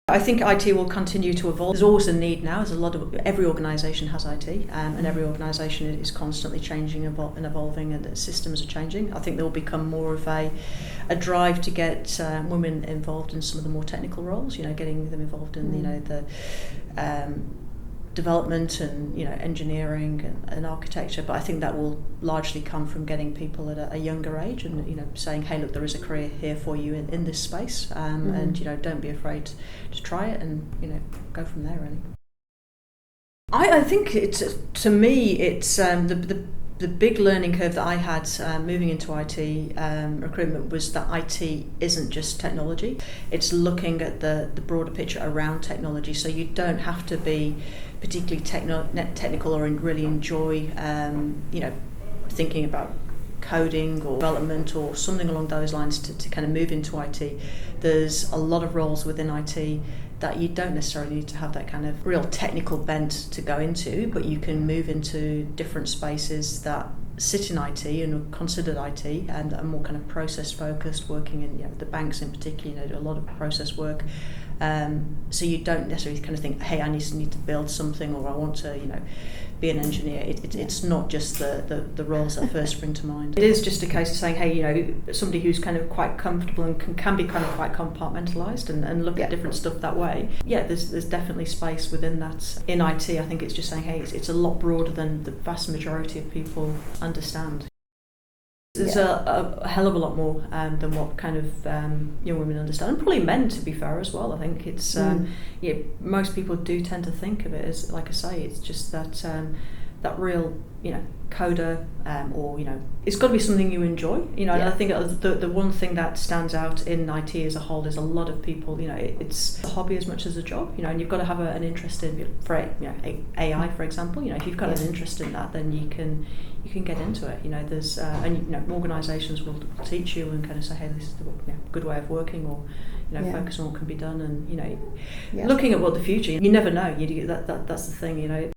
I think IT will continue to evolve. There's always a need now. Every organisation has IT, and every organisation is constantly changing and evolving, and the systems are changing. I think there will become more of a drive to get women involved in some of the more technical roles. Getting them involved in the development and engineering and architecture. But I think that will largely come from getting people at a younger age and saying, hey, look, there is a career here for you in this space, and don't be afraid to try it, and go from there really. I think it's the big learning curve that I had moving into IT recruitment was that IT isn't just technology. It's looking at the broader picture around technology. So you don't have to be particularly technical or really enjoy thinking about coding or development or something along those lines to kind of move into IT. There's a lot of roles within IT that you don't necessarily need to have that kind of real technical bent to go into, but you can move into different spaces that sit in IT and are considered IT and are more kind of process focused, working in the banks in particular, do a lot of process work. So you don't necessarily kind of think, hey, I need to build something, or I want to be an engineer. It's not just the roles that first spring to mind. It is just a case of saying, hey, somebody who's kind of quite comfortable and can be kind of quite compartmentalised and look at different stuff that way. Yeah, there's definitely space within that. In IT, I think it's just saying, hey, it's a lot broader than the vast majority of people understand. There's a hell of a lot more than what kind of young women understand, and probably men, to be fair, as well. I think it's most people do tend to think of it as, like I say, it's just that real coder, or it's got to be something you enjoy. And I think the one thing that stands out in IT as a whole is a lot of people. It's a hobby as much as a job. And you've got to have an interest in AI, for example. If you've got an interest in that, then you can get into it. There's organisations will teach you and kind of say, hey, this is the good way of working, or focus on what can be done, and looking at what the future. You never know. That's the thing.